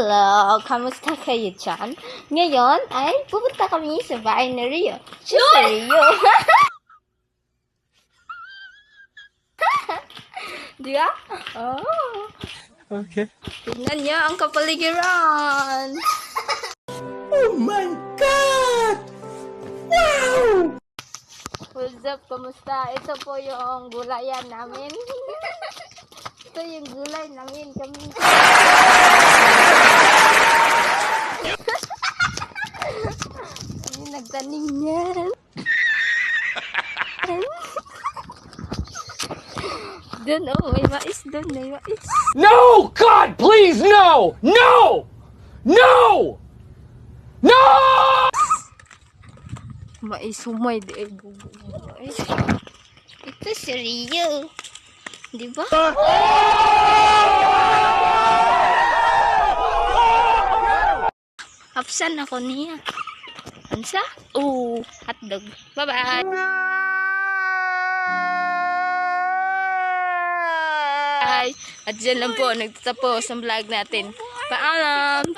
Hello! Kamusta kayo dyan? Ngayon ay pupunta kami sa bahay ni Rio. Siya si Rio. Di ba? Oh. Okay. Tignan niyo ang kapaligiran. Oh my God! Wow! What's up? Kamusta? Ito po yung gulayan namin. Ito yung gulay namin. Kami. Kami nagtanim yan. Doon, oh, may mais doon, may mais. No! God, please, no! No! No! No! Mais, humay, di ay mais. Ito si Rio. Di ba? Hapsan ako niya. Ansa? Oh, hotdog. Bye-bye. At dyan lang po, nagtatapos ang vlog natin. Paalam!